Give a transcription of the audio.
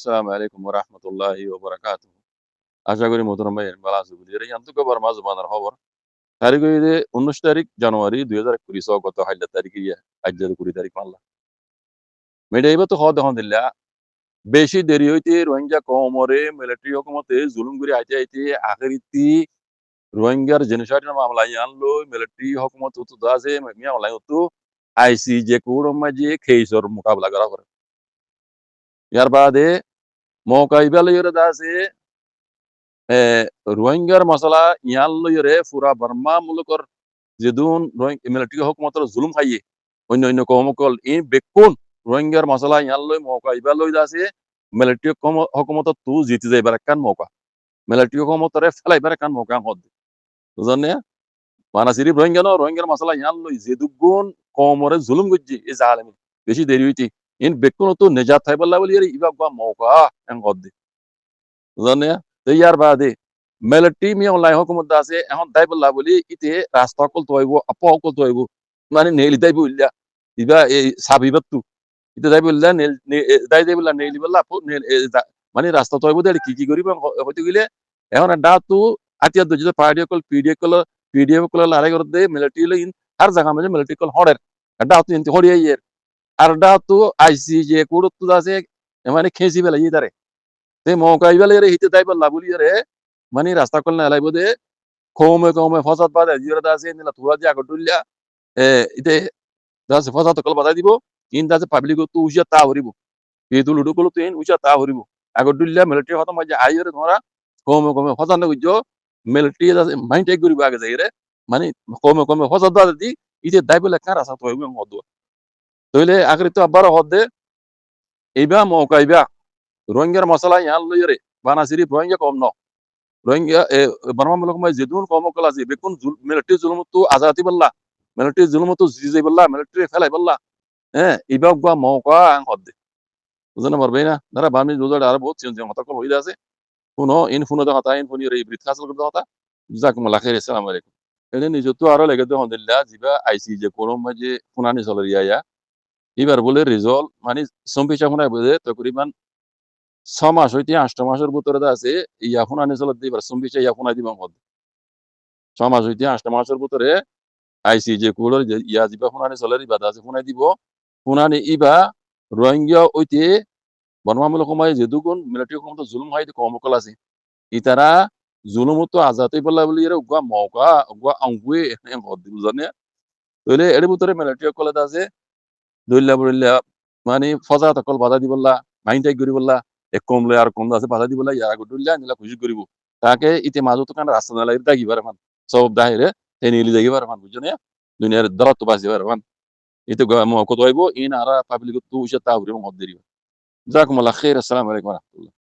আসসালামু আলাইকুম ওয়া রাহমাতুল্লাহি ওয়া বারাকাতুহু। আশা করি মোহতারাম ভাই ভালো আছো বলি। এর আন্তর্জাতিক মাঝ বানার খবর। তারিখ হইছে 19 তারিখ জানুয়ারি 2020 গত হাইলা তারিখ ইয়া আজ 20 তারিখ মাল্লা। মেডাইবা তো হদ হন দিল্লা বেশি দেরি হইতে রোহিঙ্গা কমরে মিলিটারি হুকুমতে জুলুম করে আইতে আইতে আখেরিতি রোহিঙ্গার জেনোসাইডের মামলা আনলো মিলিটারি হুকুমত তো দাসে মামলা তো আইসিজে কোর মাঝে কেসর মোকাবেলা করা করে। ইয়ার বাদে মৌকাইবা লইরে দাসে রোহিঙ্গার মশলা ইয়ান লইরে পুরা বর্মা মুলুকর যেদুন মিলিটারি হুকুমতর জুলুম খাইয়ে অন্য অন্য কমকল ই বেকুন রোহিঙ্গার মশলা ইয়ান লই মৌকা ইবা লই দাসে মিলিটারি হুকুমত তু জিতে যাইবার কান মৌকা মিলিটারি হুকুমতরে ফেলাইবার কান মৌকা হদ বুঝনে মানা সিরিফ রোহিঙ্গা ন রোহিঙ্গার মশলা ইয়ান লই যেদুগুন কমরে জুলুম গজ্জি এ জালেমি বেশি দেরি হইতি ইন বেকুন তো নেজাত থাইবাল্লা বলি ইবা গা মৌকা এন হদ বুঝনে তো ইয়ার বাদে মিলিটারি মিয়া লাই হুকুমত আছে এখন দাইবল্লা বলি ইতে রাস্তা কল তো হইব আপা কল তো হইব মানে নেলি দাইব ইল্লা ইবা এই সাবিবাতু ইতে দাইব ইল্লা দাই দাইবল্লা নেলি বল্লা আপু মানে রাস্তা তো হইব দে কি করিব হইতে গেলে এখন ডা তো আতিয়া দজ পার্টি কল পিডিএফ কল লারে করে দে মিলিটারি লইন আর জায়গা মানে মিলিটারি কল হড়ের ডা তো ইনতে হড়িয়ে ইয়ের আর ডা তো আইসি যে কোড তো আছে মানে খেসি বেলা ইদারে তে মৌকা ইবালে হিতে দাইবল্লা বলি রে মানে রাস্তা কল না লাইব দে কমে ফসাদ বাদে জিরা দাসে নিলা তুরা দি আগর দুলিয়া ইতে দাসে ফসাদ কল বাদাই দিব ইন দাসে পাবলিক তো উশিয়া তা হরিব এই তো লুডু কল তো ইন উশিয়া তা হরিব আগর দুলিয়া মিলিটারি হত মাঝে আইরে ধরা কমে ফসাদ না গুজো মিলিটারি দাসে মাইন্ড টেক করিব আগে যাইরে মানে কমে ফসাদ বাদে দি ইতে দাইবলে কার রাস্তা তো হইব মদ তইলে আখরি তো আবার হদে এইবা মৌকা ইবা রোহিঙ্গার মশলা ইয়ান লইরে বানা সিরিফ রোহিঙ্গা কম ন রোহিঙ্গা বর্মা মুলক মাই যেদুন কমকল আছে বেকুন মিলিটারি জুলুমতো আজাতি বল্লা মিলিটারি জুলুমতো জিজে বল্লা মিলিটারি ফেলাই বল্লা হ্যাঁ ইবাক বা মৌকা আং হদ্দে বুঝনা পারবে না দারা বামি দুজার আর বহুত চেঞ্জ হতা কল হইদা আছে ফুনো in ফুনো the Hota in funny রে ব্রিথ হাসল করতে হতা জাকুমুল্লাহ খাইর আসসালামু আলাইকুম এনে নিজতো আরো লেগে দে হদিল্লা জিবা আইসি যে কোরম মাঝে ফুনানি চলরিয়া ইয়া এবার বলে রিজল মানে সম্পিচা ফুনাই বলে তকরিবান 6 মাস হইতে 8 মাসের ভিতরে আছে ইয়া ফুনানি চলত দিবার সম্পিচা ইয়া ফুনাই দিবা হদ 6 মাস হইতে 8 মাসের ভিতরে আইসি যে কুলোর ইয়া জিবা ফুনানি চলের ইবাদ আছে ফুনাই দিব ফুনানি ইবা রোহিঙ্গা ওইতে বর্মামূলক সময় যেদুগুণ মিলিটারি ক্ষমতা জুলুম হয় কমকল আছে ইতারা জুলুমতো আজাতে বলা বলি এর উগা মৌকা উগা আঙ্গুয়ে হদ বুঝানে তইলে এর ভিতরে মিলিটারি কলেজ আছে দইল্লা বইল্লা মানে ফজা তকল বাধা দিবল্লা মাইন্ড টাইক করি বললা এক কমলে আর কম আছে বাধা দিবল্লা ইয়ার গডুল্লা নিলা খুশি করিব তাকে ইতে মাজত কান রাস্তা না লাগি দাগি পারে মান সব দাহিরে তে নিলি দাগি পারে মান বুঝনে দুনিয়ার দরত তো বাজি পারে মান ইতে কত হইব ইন আর পাবলিক তো উশা তাউরি মদ দিরিব জাকুমুল্লাহ খাইর আসসালামু আলাইকুম ওয়া রাহমাতুল্লাহ